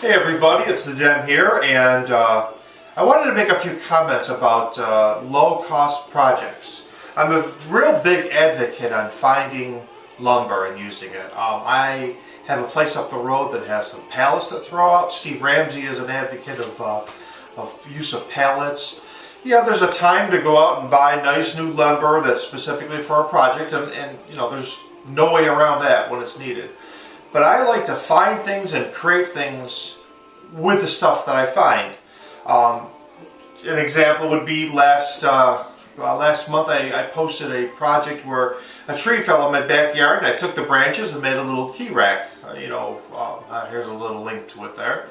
Hey everybody, it's the Dem here, and I wanted to make a few comments about low-cost projects. I'm a real big advocate on finding lumber and using it. I have a place up the road that has some pallets that throw out. Steve Ramsey is an advocate of use of pallets. Yeah, there's a time to go out and buy nice new lumber that's specifically for a project, and you know, there's no way around that when it's needed. But I like to find things and create things with the stuff that I find. An example would be last month I posted a project where a tree fell in my backyard, and I took the branches and made a little key rack. Here's a little link to it there.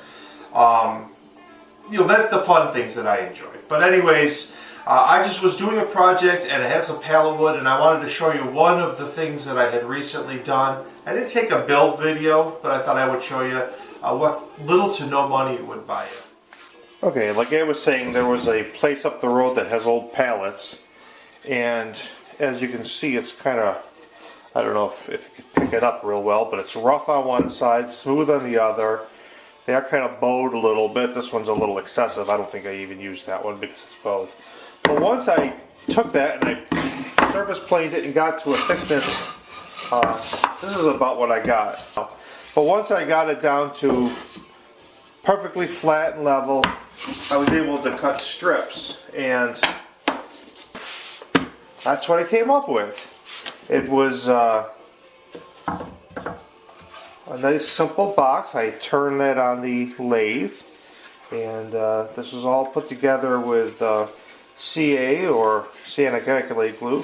That's the fun things that I enjoy. But anyways, I just was doing a project and it had some pallet wood, and I wanted to show you one of the things that I had recently done. I didn't take a build video, but I thought I would show you what little to no money it would buy you. Okay, like I was saying, there was a place up the road that has old pallets, and as you can see, it's kind of, I don't know if you can pick it up real well, but it's rough on one side, smooth on the other. They are kind of bowed a little bit. This one's a little excessive. I don't think I even used that one because it's bowed. But once I took that and I surface planed it and got to a thickness, this is about what I got. But once I got it down to perfectly flat and level, I was able to cut strips, and that's what I came up with. It was a nice simple box. I turned that on the lathe, and this was all put together with CA or cyanic acrylate glue.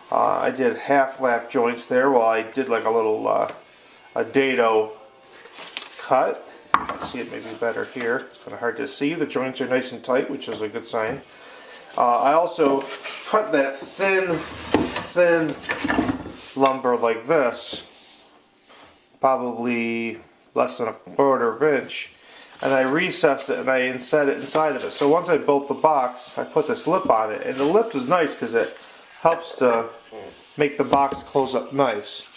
I did half lap joints there while I did like a little a dado cut. You can see it maybe better here. It's kind of hard to see. The joints are nice and tight, which is a good sign. I also cut that thin lumber like this, probably less than a quarter of an inch, and I recessed it and I inset it inside of it. So once I built the box, I put this lip on it, and the lip is nice because it helps to make the box close up nice.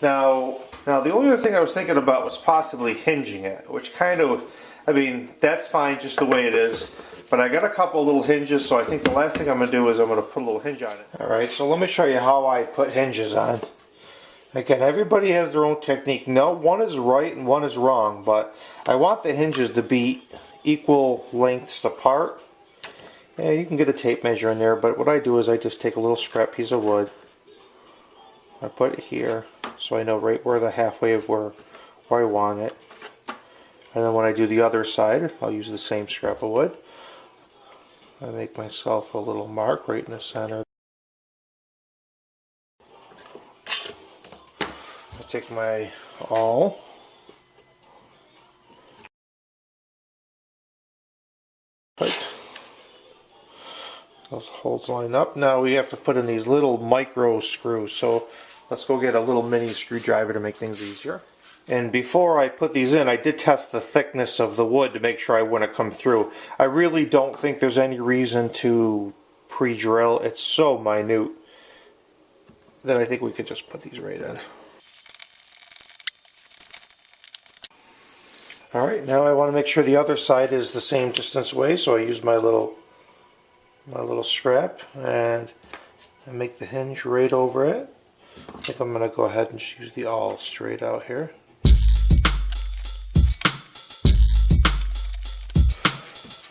Now the only other thing I was thinking about was possibly hinging it, which kind of, I mean, that's fine just the way it is, but I got a couple little hinges, so I think the last thing I'm going to do is I'm going to put a little hinge on it. Alright, so let me show you how I put hinges on. Again, everybody has their own technique. No, one is right and one is wrong, but I want the hinges to be equal lengths apart. Yeah, you can get a tape measure in there, but what I do is I just take a little scrap piece of wood. I put it here, so I know right where the halfway of where I want it. And then when I do the other side, I'll use the same scrap of wood. I make myself a little mark right in the center. I take my awl. Right. Those holes line up. Now we have to put in these little micro screws. So let's go get a little mini screwdriver to make things easier. And before I put these in, I did test the thickness of the wood to make sure I wouldn't come through. I really don't think there's any reason to pre-drill. It's so minute. Then I think we could just put these right in. Alright, now I want to make sure the other side is the same distance away, so I use my little scrap and I make the hinge right over it. I think I'm going to go ahead and just use the awl straight out here.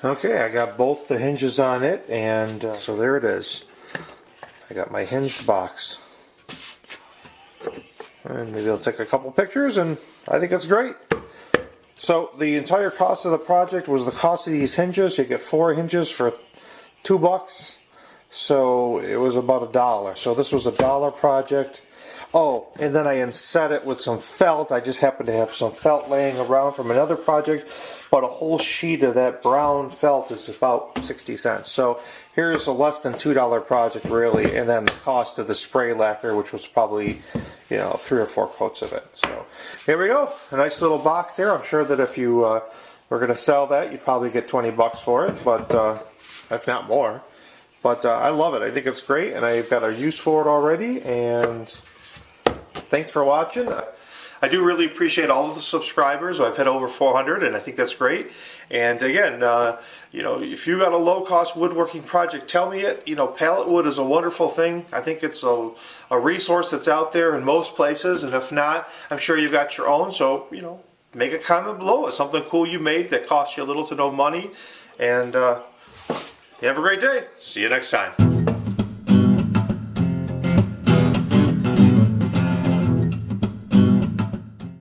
Okay, I got both the hinges on it, and so there it is. I got my hinged box. And maybe I'll take a couple pictures, and I think it's great. So the entire cost of the project was the cost of these hinges. You get 4 hinges for $2. So it was about $1. So this was a $1 project. Oh, and then I inset it with some felt. I just happened to have some felt laying around from another project, but a whole sheet of that brown felt is about 60 cents. So here's a less than $2 project really, and then the cost of the spray lacquer, which was probably, 3 or 4 coats of it. So here we go, a nice little box there. I'm sure that if you were going to sell that, you'd probably get 20 bucks for it, but if not more. But I love it. I think it's great, and I've got a use for it already, and thanks for watching. I do really appreciate all of the subscribers. I've had over 400, and I think that's great. And again, you know, if you got a low-cost woodworking project, tell me it. You know, pallet wood is a wonderful thing. I think it's a resource that's out there in most places, and if not, I'm sure you've got your own. So, you know, make a comment below. It's something cool you made that costs you little to no money. And you have a great day. See you next time.